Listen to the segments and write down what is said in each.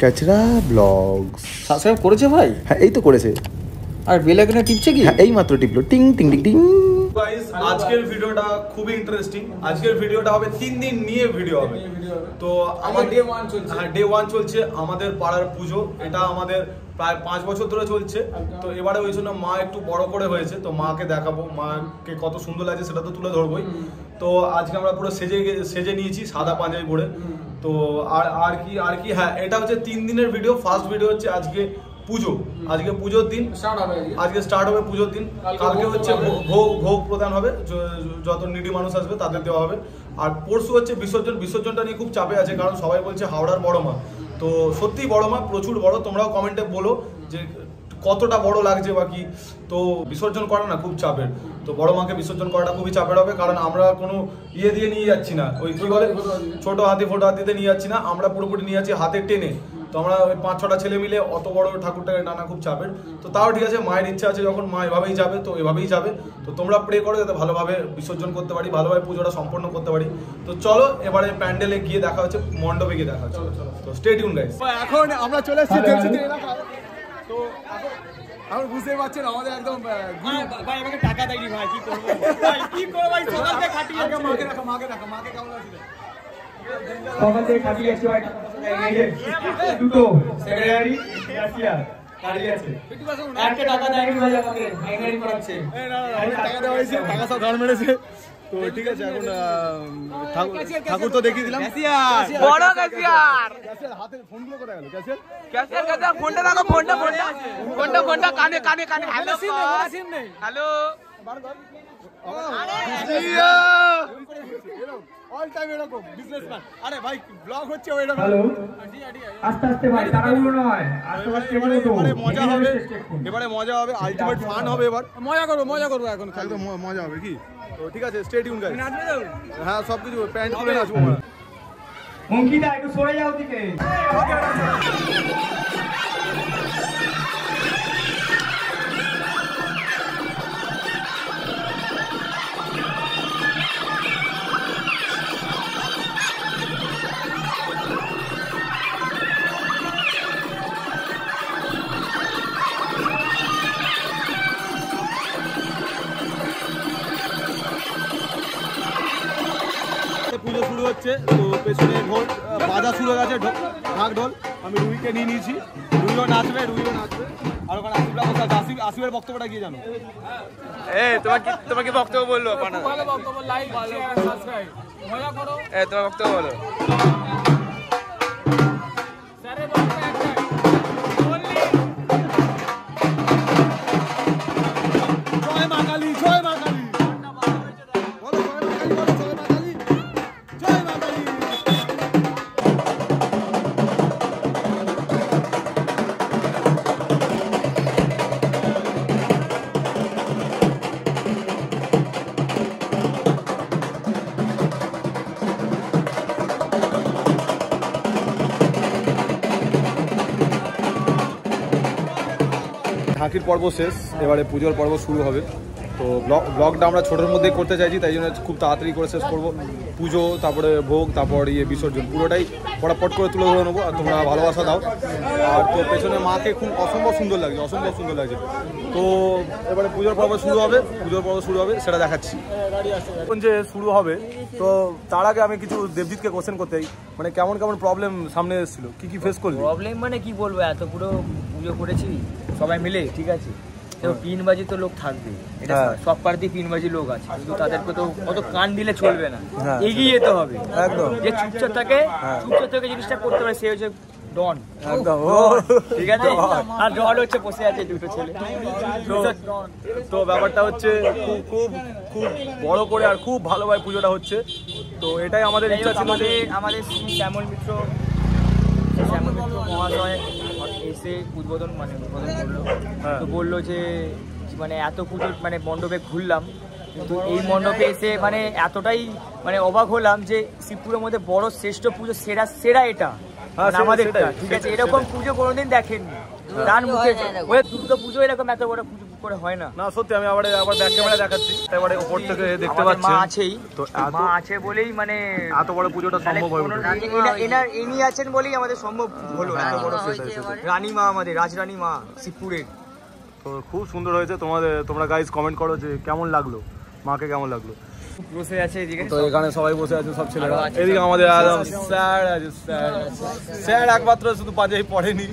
ক্যাচরা blogs subscribe করেছে ভাই? হ্যাঁ এই তো করেছে। আর বেল আইকনে টিপছে কি? হ্যাঁ এই মাত্র টিপলো, টিং টিং টিং টিং। গাইস আজকের ভিডিওটা খুবই ইন্টারেস্টিং। আজকের ভিডিওটা হবে 3 দিন নিয়ে ভিডিও হবে। তো আমাদের ডে 1 চলছে। হ্যাঁ ডে 1 চলছে আমাদের পাড়ার পুজো। এটা আমাদের প্রায় 5 বছর ধরে চলছে। তো এবারে ওই জন্য মা একটু বড় করে হয়েছে, তো মাকে দেখাবো, মাকে কত সুন্দর লাগছে সেটা তো তুলে ধরবোই। তো আজকে আমরা পুরো সেজে নিয়েছি সাদা পাঞ্জাবি পরে। তো আর কি হ্যাঁ এটা হচ্ছে 3 দিনের ভিডিও। ফার্স্ট ভিডিও হচ্ছে আজকে পুজো, আজকে পুজোর দিন আজকে স্টার্ট হবে পুজোর দিন। কালকে হচ্ছে ভোগ প্রদান হবে, যত নিডি মানুষ আসবে তাদের দেওয়া হবে। আর পরশু হচ্ছে বিসর্জনটা নিয়ে খুব চাপে আছে, কারণ সবাই বলছে হাওড়ার বড় মা। তো সত্যিই বড় মা, প্রচুর বড়। তোমরাও কমেন্টে বলো যে কতটা বড় লাগছে বা কি। তো বিসর্জন করা না খুব চাপের। তো বড় মাকে বিসর্জন করাটা খুবই চাপের হবে, কারণ আমরা কোনো ইয়ে দিয়ে নিয়ে যাচ্ছি না, ওই কি বলে ছোট হাতি ফোটো হাতিতে নিয়ে যাচ্ছি না, আমরা পুরোপুরি নিয়ে যাচ্ছি হাতে টেনে। তো আমরা ওই 5-6টা ছেলে মিলে অত বড় ঠাকুরটাকে টানা খুব চাপের। তো তাও ঠিক আছে, মায়ের ইচ্ছা আছে যখন মা এভাবেই যাবে তো এভাবেই যাবে। তো তোমরা প্রে করো যাতে ভালোভাবে বিসর্জন করতে পারি, ভালোভাবে পুজোটা সম্পন্ন করতে পারি। তো চলো এবারে প্যান্ডেলে গিয়ে দেখা হচ্ছে, মণ্ডপে গিয়ে দেখা হচ্ছে। তো স্টে টিউন গাইস। এখন আমরা চলে এসেছি দেবজিৎ এলাকায়। তো এখন বুঝতেই পারছেন আমাদের একদম ভাই আমাকে টাকা দেয়নি ভাই, কি করবো ভাই, কি করবো ভাই, সকাল থেকে খাটিয়ে আগে মাকে রাখো, মাকে কেমন আছে? সকাল থেকে খাটিয়ে আসছে ভাই। দুটো সেক্রেটারি রাশিয়া দাঁড়িয়ে আছে, একটা টাকা দেয়নি ভাই, আমাকে হ্যাঙ্গারি করাচ্ছে। টাকা দেওয়া হয়েছে, টাকা সব গান মেরেছে। তো ঠিক আছে, এখন ঠাকুর তো দেখিয়ে দিলাম। বড় ক্যাশিয়ার হাতে ফোনগুলো কোথায় গেল? ক্যাশিয়ার ফোনটা রাখো, ফোনটা কানে। হ্যালো হ্যালো অল টাইম এরকম বিজনেসম্যান। আরে ভাই ব্লগ হচ্ছে ওইরকম। হ্যালো আস্তে আস্তে ভাই, তাড়াহুড়ো নয়, আস্তে আস্তে এবারে মজা হবে, এবারে মজা হবে, আলটিমেট ফান হবে। এবার মজা করবো এখন, একদম মজা হবে কি। তো ঠিক আছে, স্টে টিউন গাইস। হ্যাঁ সবকিছু প্যান্ট খুলে নাচবো আমরা। অঙ্কিতা একটু সরে যাও দিকে। পুজো শুরু হচ্ছে, তো পেছনে বাজা শুরু হয়ে গেছে, ঢাক ঢোল। আমি রুহিকে নিয়ে নিয়েছি, রুহিও নাচবে। আর ওখানে আসিফের বক্তব্যটা কি জানো? তোমাকে বক্তব্য বললো, ভালো বক্তব্য, লাইক শেয়ার সাবস্ক্রাইব, মজা করো। তোমার বক্তব্য বলো। স্যারের বক্তব্য একটাই, জয় মা কালী, জয় মা কালী। ঢাকির পর্ব শেষ, এবারে পুজোর পর্ব শুরু হবে। তো ব্লগটা আমরা ছোটোর মধ্যেই করতে চাইছি, তাই জন্য খুব তাড়াতাড়ি করে শেষ করবো। পুজো, তারপরে ভোগ, তারপর বিসর্জন, পুরোটাই পটাপট করে তুলে ধরে নেবো। আর তোমরা ভালোবাসা দাও। আর তো পেছনে মাকে খুব অসম্ভব সুন্দর লাগছে। তো এবারে পুজোর পর্ব শুরু হবে, সেটা দেখাচ্ছি এখন যে শুরু হবে। তো তার আগে আমি কিছু দেবজিৎকে কোশ্চেন করতে চাই, মানে কেমন প্রবলেম সামনে এসেছিল, কি ফেস করলি? প্রবলেম মানে কি বলবো, এত পুরো পুজো করেছি সবাই মিলে, ঠিক আছে। তো পিনবাজি তো লোক থাকবে, এটা সব পার্টি পিনবাজি লোক আছে, কিন্তু তাদেরকে তো অত কান দিলে চলবে না, এগিয়ে যেতে হবে একদম। যে চুপচাপ থাকে জিনিসটা করতে পারে, সে হচ্ছে ডন একদম, ঠিক আছে। আর ডন হচ্ছে বসে আছে দুটো ছেলে। তো ব্যাপারটা হচ্ছে খুব বড় করে আর খুব ভালোভাবে পুজোটা হচ্ছে। তো এটাই আমাদের ইচ্ছা ছিল যে আমাদের শ্যামল মিত্র মহাশয় এসে উদ্বোধন করলো। তো বললো যে মানে এত পুজোর মানে মণ্ডপে ঘুরলাম, কিন্তু এই মণ্ডপে এসে মানে এতটাই মানে অবাক হলাম যে শিবপুরের মধ্যে বড় শ্রেষ্ঠ পুজো, সেরা এটা আমাদেরটা, ঠিক আছে। এরকম পুজো কোনোদিন দেখেননি, তার মুখে দুর্গা পুজো এরকম এত বড় পুজো করে হয় না। না সত্যি আমি আবার ব্যাক ক্যামেরা দেখাচ্ছি, এবারে উপর থেকে দেখতে আমাদের পাচ্ছি মা আছেই, তো মা আছে বলেই মানে এত বড় পুজোটা সম্ভব হয়ে উঠলো। ইনি আছেন বলেই আমাদের সম্ভব হলো এত বড় রানীমা, আমাদের রাজরানী মা শিবপুরের। তো খুব সুন্দর হয়েছে। তোমরা গাইজ কমেন্ট করো যে কেমন লাগলো, মাকে কেমন লাগলো। বসে আছে এদিকে, তো এখানে সবাই বসে আছে, সব ছেলেরা। এদিকে আমাদের একদম স্যার আছে, স্যার একমাত্র শুধু পাঞ্জাবি পড়েনি।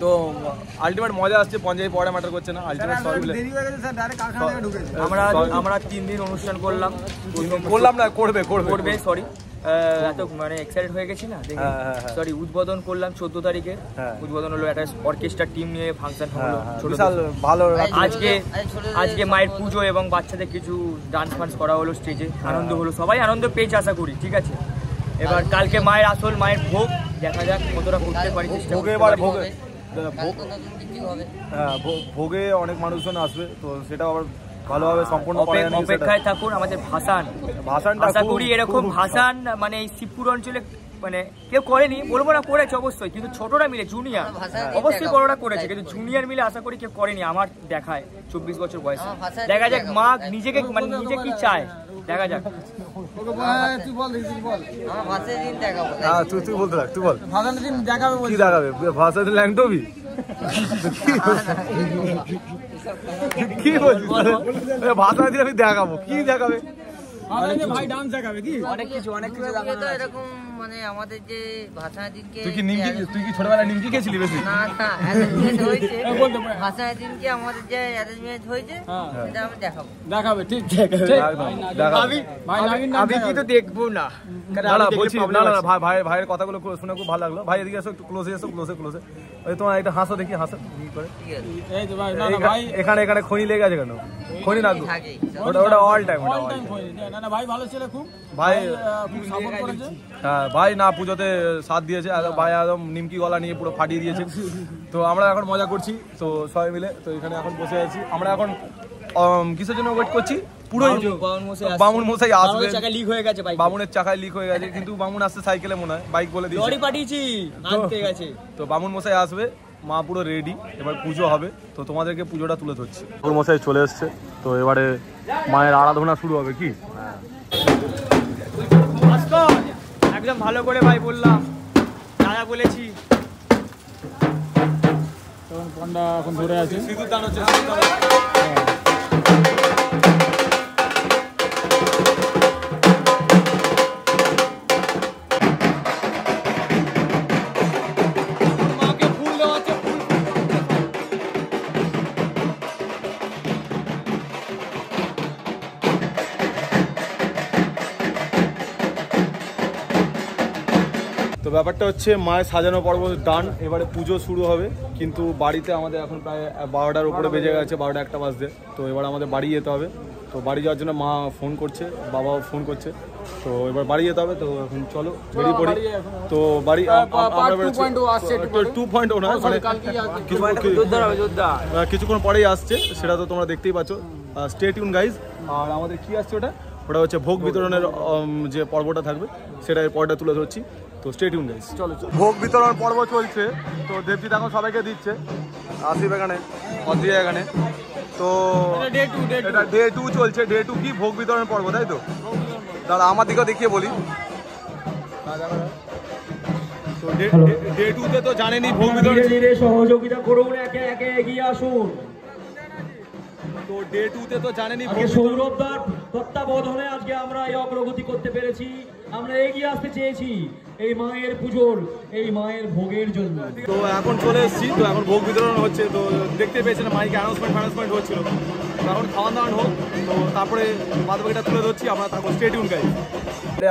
তো আলটিমেট মজা আসছে, পাঞ্জাবি পড়া ম্যাটার করছে না। আলটিমেট সবাই মিলে আমরা 3 দিন অনুষ্ঠান করলাম না, করবে সরি এত মানে এক্সাইটেড হয়ে গেছি না দেখে। সরি উদ্বোধন করলাম 14 তারিখে, উদ্বোধন হলো একটা অর্কেস্ট্রার টিম নিয়ে ফাংশন হলো ভালো। আজকে মায়ের পুজো এবং বাচ্চাদের কিছু ডান্স ফান্স করা হলো, স্টেজে আনন্দ হলো, সবাই আনন্দ পেয়েছে আশা করি। ঠিক আছে, এবার কালকে মায়ের আসল, মায়ের ভোগ, দেখা যাক কতটা করতে পারি। ভোগে অনেক মানুষজন আসবে, তো সেটা আবার ভালোভাবে সম্পূর্ণ অপেক্ষায় থাকুন। আমাদের ভাসানটা আশা করি এরকম ভাসান মানে এই শিবপুর অঞ্চলে মানে কেউ করেনি, বলবো না করেছে অবশ্যই, কিন্তু ছোটরা মিলে জুনিয়র অবশ্যই বড়রা করেছে, কিন্তু জুনিয়র মিলে আশা করি কেউ করেনি আমার দেখায় 24 বছর বয়সে। দেখা যাক মা নিজেকে মানে নিজে কি চায়, দেখা যাক। তুই বল তুই বলতে থাক, তুই বল কি দেখাবে ভাসানের ল্যাংটবি কি বলছিস? ভাষা দিয়ে আমি দেখাবো, কি দেখাবে? ভাই ডান্স দেখাবে কি অনেক কিছু তো এরকম মানে আমাদের যে ভাসানের দিনকে তুই কি ছোটবেলায় নিমকি খেয়েছিলি বেশি? না অ্যারেঞ্জমেন্ট হয়েছে ভাসানের দিনকে আমাদের যে অ্যারেঞ্জমেন্ট হয়েছে সেটা আমি দেখাবে। ঠিক আমি কিন্তু দেখবো না, বলছি না ভাইয়ের কথাগুলো শুনে খুব ভালো লাগলো। ভাই এদিকে এসো, একটু ক্লোজে এসো, ক্লোজে। ওই তোমার একটা হাসো, দেখি হাসো করে। এখানে খনি লেগে আছে কেন? খনি না, ওটা অল টাইম। না ভাই ভালো ছেলে, খুব ভাই খুব সাপোর্ট করেছে। হ্যাঁ ভাই না পুজোতে সাথ দিয়েছে, ভাই একদম নিমকি গলা নিয়ে পুরো ফাটিয়ে দিয়েছে। তো আমরা এখন মজা করছি তো সবাই মিলে। তো এখানে এখন বসে আছি আমরা, এখন কিসের জন্য ওয়েট করছি? পুরো বামুন মশাই আসবে, বামুনের চাকায় লিক হয়ে গেছে, কিন্তু বামুন আসছে সাইকেলে মনে হয়, বাইক বলে দিয়েছি। তো বামুন মশাই আসবে, মা পুরো রেডি, এবার পুজো হবে। তো তোমাদেরকে পুজোটা তুলে ধরছি। বামুন মশাই চলে এসছে, তো এবারে মায়ের আরাধনা শুরু হবে। কি একদম ভালো করে ভাই বললাম, দাদা বলেছি। পন্ডা এখন ধরে আছে, সিঁদুর দান হচ্ছে। তো ব্যাপারটা হচ্ছে মায়ের সাজানো পর্ব ডান, এবারে পুজো শুরু হবে। কিন্তু বাড়িতে আমাদের এখন প্রায় 12টার উপরে বেজে গেছে, 12টা 1টা বাজতে। তো এবার আমাদের বাড়ি যেতে হবে। তো বাড়ি যাওয়ার জন্য মা ফোন করছে, বাবাও ফোন করছে। তো এবার বাড়ি যেতে হবে। তো এখন চলো বেরিয়ে পড়ি। তো বাড়ি 2.0 না, মানে কিছুক্ষণ পরেই আসছে, সেটা তো তোমরা দেখতেই পাচ্ছ। Stay tune guys. আর আমাদের কি আসছে ওটা হচ্ছে ভোগ বিতরণের যে পর্বটা থাকবে, সেটা এই পর্বটা তুলে ধরছি। তো স্টে টিউন গাইস। চলো ভোগ বিতরণ পর্ব চলছে। তো দেবজিৎ এখন সবাইকে দিচ্ছে, আসিফ এখানে, অদ্রিয়া এখানে। তো এটা ডে 2 চলছে। ডে 2 কি ভোগ বিতরণ পর্ব, তাই তো? দাদা আমার দিকেও দেখিয়ে বলি। তো ডে 2 তে তো জানেনই ভোগ বিতরণ, সহযোগিতা করুন, একে একে এগিয়ে আসুন। তো ডে 2 তে তো জানেনই সৌরভদার তত্ত্বাবধানে আজকে আমরা এই অগ্রগতি করতে পেরেছি। আমরা এগিয়ে আসতে চেয়েছি এই মায়ের পুজোর, এই মায়ের ভোগের জন্য। তো এখন চলে এসেছি, তো এখন ভোগ বিতরণ হচ্ছে। তো দেখতে পেয়েছিলাম মাইকে অ্যানাউন্সমেন্ট হচ্ছিল। তো এখন খাওয়ান দাওয়ান হোক, তো তারপরে বাদবাকিটা তুলে ধরছি। আমরা তারপর স্টে টিউন গাইস।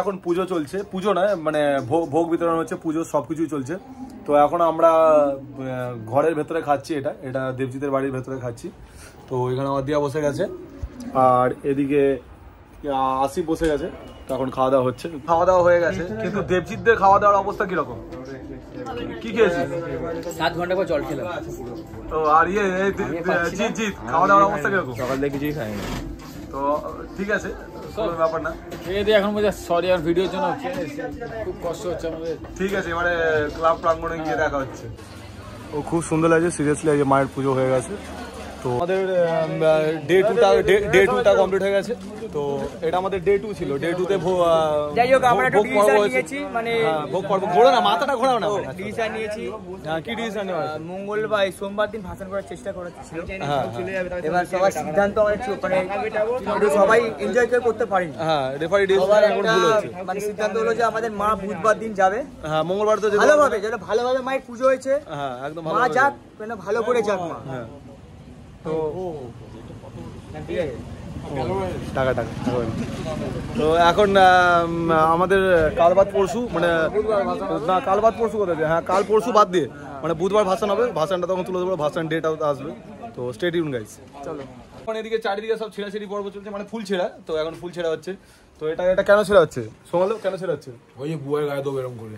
এখন পুজো চলছে, পুজো নয় মানে ভোগ বিতরণ হচ্ছে, পুজো সব কিছুই চলছে। তো এখন আমরা ঘরের ভেতরে খাচ্ছি, এটা দেবজিতের বাড়ির ভেতরে খাচ্ছি। তো এখানে আমার দিয়া বসে গেছে, আর এদিকে আসিফ বসে গেছে। তখন খাওয়া দাওয়া হচ্ছে, খাওয়া দাওয়া হয়ে গেছে। কিন্তু দেবজিৎদের খাওয়া দাওয়ার অবস্থা কিরকম, কি খেয়েছিস? 7 ঘন্টা পর জল খেলাম। তো আর জিৎ খাওয়া দাওয়ার অবস্থা কিরকম? সকাল থেকে কিছুই খাইনি। তো ঠিক আছে, কোনো ব্যাপার না। এখন বলছে সরি আর ভিডিওর জন্য খুব কষ্ট হচ্ছে আমাদের। ঠিক আছে, এবারে ক্লাব প্রাঙ্গণে গিয়ে দেখা হচ্ছে। ও খুব সুন্দর লাগছে সিরিয়াসলি। এই যে মায়ের পুজো হয়ে গেছে, তো আমাদের ডে টুটা কমপ্লিট হয়ে গেছে। তো এটা আমাদের ডে 2 ছিল। ডে 2 তে যাই হোক আমরা একটু ডিসিশন নিয়েছি, মানে ভোগ পর্ব। ঘোরো না, মাথাটা ঘোরাও না। ডিসিশন নিয়েছি। হ্যাঁ, কি ডিসিশন নেওয়া? মঙ্গলবার সোমবার দিন ভাষণ করার চেষ্টা করেছিল। এবার সবার সিদ্ধান্ত মানে সবাই এনজয় করতে পারি। হ্যাঁ, রেফারি ডিসিশন এখন ভুল হচ্ছে। মানে সিদ্ধান্ত হলো যে আমাদের মা বুধবার দিন যাবে। হ্যাঁ, মঙ্গলবার তো ভালোভাবে যেন ভালোভাবে মায়ের পুজো হয়েছে। হ্যাঁ, একদম মা যাক, যেন ভালো করে যাক মা। হ্যাঁ, তো টাকা তো এখন আমাদের কাল বাদ পরশু, মানে না কাল বাদ পরশু কথা, হ্যাঁ কাল পরশু বাদ দিয়ে মানে বুধবার ভাষণ হবে। ভাষণটা তখন তুলে দেবো, ভাষণ ডেটাও আসবে। তো স্টে টিউন গাইস। চলো, এখন এদিকে চারিদিকে সব ছেঁড়াছেড়ি পর্ব চলছে, মানে ফুল ছেঁড়া। তো এখন ফুল ছেঁড়া হচ্ছে। তো এটা কেন ছেঁড়া হচ্ছে সোমালো? কেন ছেঁড়া হচ্ছে? ওই যে বুয়ের গায়ে দেবো এরকম করে।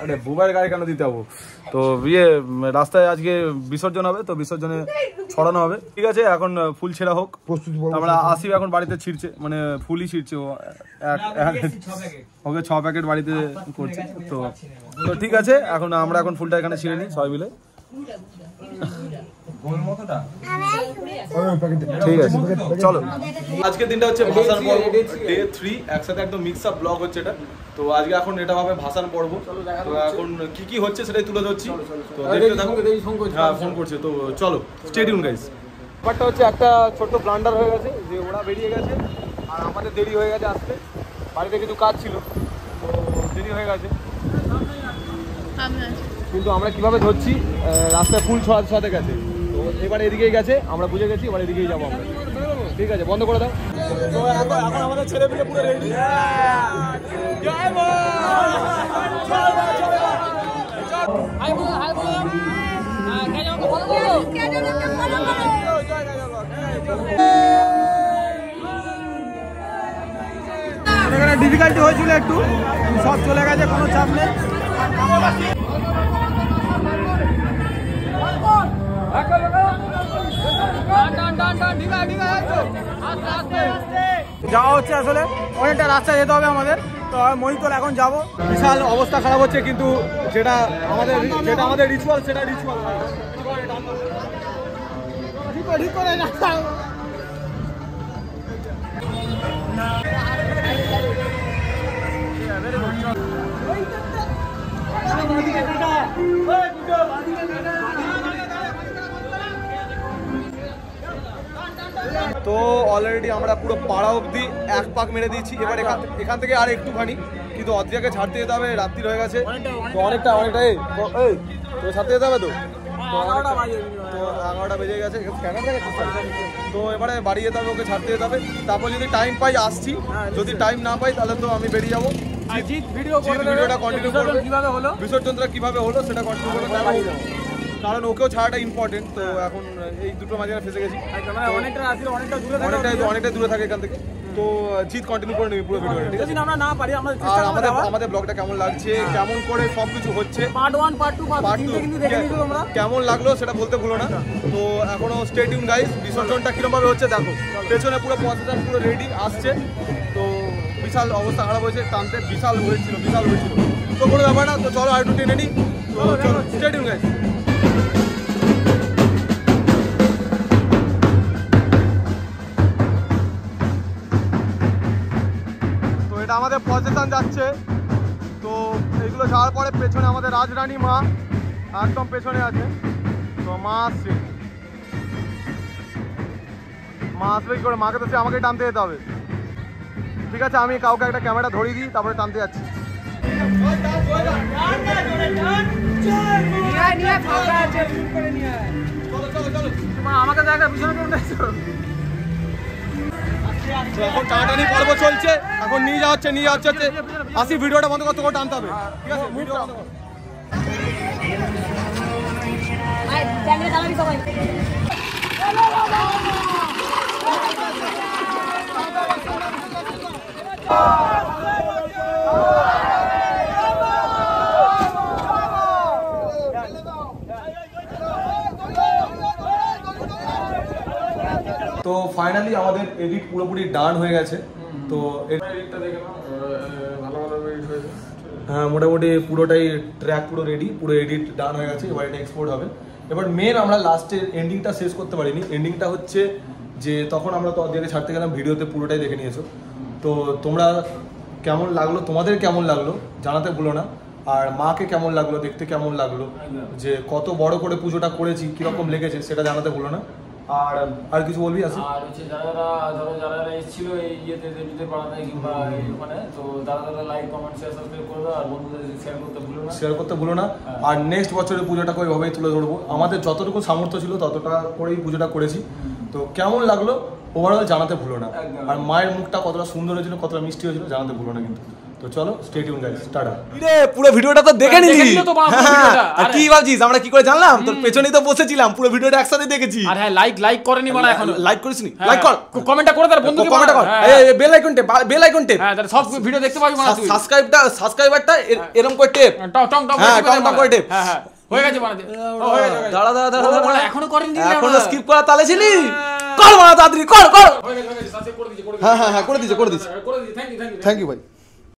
আরে বুবার গায়ে কেন দিতে হবো? তো রাস্তায় আজকে বিসর্জন হবে, তো বিসর্জনে ছড়ানো হবে। ঠিক আছে, এখন ফুল ছেঁড়া হোক। আমরা আসিও এখন বাড়িতে ছিঁড়ছে, মানে ফুলই ছিঁড়ছে ও। ওকে 6 প্যাকেট বাড়িতে করছে। তো ঠিক আছে, এখন আমরা ফুলটা এখানে ছিঁড়ে নিই সবাই মিলে। ঠিক আছে, চলো। আজকের দিনটা হচ্ছে ভাসান পর্ব ডে 3, একসাথে একদম মিক্স আপ ব্লগ হচ্ছে এটা। তো আজকে এখন এটা হবে ভাসান পর্ব। তো এখন কি হচ্ছে সেটাই তুলে ধরছি। তো দেখতে থাকো। হ্যাঁ, ফোন করছে। তো চলো, স্টে টিউন গাইস। ব্যাপারটা হচ্ছে একটা ছোট্ট ব্লান্ডার হয়ে গেছে, যে ওরা বেরিয়ে গেছে আর আমাদের দেরি হয়ে গেছে আসতে। বাড়িতে কিছু কাজ ছিল, তো দেরি হয়ে গেছে। কিন্তু আমরা কিভাবে ধরছি, রাস্তায় ফুল ছড়াতে গেছে। তো এবার এদিকেই গেছে, আমরা বুঝে গেছি, এবার এদিকেই যাবো আমরা। ঠিক আছে, বন্ধ করে দাও। তো এখন আমাদের ছেলে পেলে পুরো রেডি। এখানে ডিফিকাল্টি হয়েছিল একটু, সব চলে গেছে, কোনো চাপ নেই। যাওয়া হচ্ছে, আসলে অনেকটা রাস্তা যেতে হবে আমাদের। তো মহিতল এখন যাব। বিশাল অবস্থা খারাপ হচ্ছে, কিন্তু যেটা আমাদের রিচুয়াল, সেটা রিচুয়াল ঠিক করে না। তো অলরেডি আমরা পুরো পাড়া অবধি 1 পাক মেরে দিয়েছি। এবার এখান থেকে আর একটুখানি, কিন্তু অর্ধেকে ছাড়তে যেতে হবে, রাত্রি হয়ে গেছে। তো অনেকটা তো ছাড়তে যেতে হবে। তো 11টা বেজে গেছে। তো এবারে বাড়ি যেতে হবে, ওকে ছাড়তে যেতে হবে। তারপর যদি টাইম পাই আসছি, যদি টাইম না পাই তাহলে তো আমি বেরিয়ে যাবো। ভিডিওটা কন্টিনিউ করবে, বিসর্জনটা কিভাবে হলো সেটা কন্টিনিউ করবে, কারণ ওকেও ছাড়াটা ইম্পর্টেন্ট। তো এখন এই দুটো মাঝে ফেসে গেছি, অনেকটা দূরে থাকে এখান থেকে। তো জিত কন্টিনিউ করে নিবি পুরো ভিডিওটা, ঠিক আছে? আর আমাদের ব্লগটা কেমন লাগছে, কেমন করে সবকিছু হচ্ছে, পার্ট 1 পার্ট 2 পার্ট 3 কিন্তু দেখে নিছো তোমরা, কেমন লাগলো সেটা বলতে ভুলো না। তো এখনো স্টে টিউন গাইস। বিসর্জনটা কিরকম ভাবে হচ্ছে দেখো, পেছনে পুরো প্রসেসর পুরো রেডি আসছে। তো বিশাল অবস্থা খারাপ হয়েছে, টানতে বিশাল হয়েছিল। তো কোনো ব্যাপার না। তো চলো আর একটু টেনে নিই। তো চলো, স্টে টিউন গাইস। এটা আমাদের প্রসেশন যাচ্ছে। তো এইগুলো যাওয়ার পরে পেছনে আমাদের রাজরানী মা একদম পেছনে আছে। তো মা আসছে কি করে? মাকে তো সে আমাকে টানতে যেতে হবে। ঠিক আছে, আমি কাউকে একটা ক্যামেরা ধরিয়ে দিই, তারপরে টানতে যাচ্ছি। আমাকে জায়গা পিছনে এখন টানাটানি পর্ব চলছে, এখন নিয়ে যাওয়া হচ্ছে। আসি, ভিডিওটা বন্ধ করতে টানতে হবে। ঠিক আছে, ভিডিও বন্ধ করো। তো ফাইনালি আমাদের এডিট পুরোপুরি ডান হয়ে গেছে। তো এডিটটা দেখে নাও, ভালো এডিট হয়েছে। হ্যাঁ মোটামুটি পুরোটাই ট্র্যাক পুরো রেডি, পুরো এডিট ডান হয়ে গেছে, এবার এটা এক্সপোর্ট হবে। এবার মেন আমরা লাস্টের এন্ডিংটা শেষ করতে পারিনি। এন্ডিংটা হচ্ছে যে তখন আমরা তো দেখে ছাড়তে গেলাম, ভিডিওতে পুরোটাই দেখে নিয়েছো। তো তোমরা কেমন লাগলো, তোমাদের কেমন লাগলো জানাতে ভুলো না। আর মাকে কেমন লাগলো, দেখতে কেমন লাগলো, যে কত বড় করে পুজোটা করেছি, কিরকম লেগেছে সেটা জানাতে ভুলো না। আর কিছু বলবি আছে? আর হচ্ছে যারা এসেছিল এই ইয়েতে দেবীদের পাড়াতে কিংবা ওখানে, তো যারা লাইক কমেন্ট শেয়ার সাবস্ক্রাইব করবে আর বন্ধুদের শেয়ার করতে ভুলো না। আর নেক্সট বছরের পুজোটাকে ওইভাবেই তুলে ধরবো। আমাদের যতটুকু সামর্থ্য ছিল ততটা করেই পুজোটা করেছি। তো কেমন লাগলো ওভারঅল জানাতে ভুলো না। আর মায়ের মুখটা কতটা সুন্দর হয়েছিল, কতটা মিষ্টি হয়েছিল জানাতে ভুলো না কিন্তু। তো চলো স্টে টিউন গাইস, টাটা। রে পুরো ভিডিওটা তো দেখে নিলি, আর কি ভাবছিস আমরা কি করে জানলাম? তোর পেছনেই তো বসেছিলাম, পুরো ভিডিওটা একসাথে দেখেছি। আর হ্যাঁ লাইক করেনি মানে এখন লাইক করিসনি? লাইক কর, কমেন্টটা করে তার বন্ধুকে কমেন্ট কর, এই বেল আইকন টেপ, হ্যাঁ তাহলে সব ভিডিও দেখতে পাবি মানে তুই। সাবস্ক্রাইবারটা এরকম করে টেপ, টং টং করে টেপ। হ্যাঁ হয়ে গেছে বানাতে। দাঁড়া এখনো করেনি, এখনো স্কিপ করা তালে ছিলি? কর বানা তাড়াতাড়ি কর। হয়ে গেছে সাবস্ক্রাইব করে দিয়েছি। হ্যাঁ করে দিয়েছি। থ্যাংক ইউ থ্যাংক ইউ ভাই।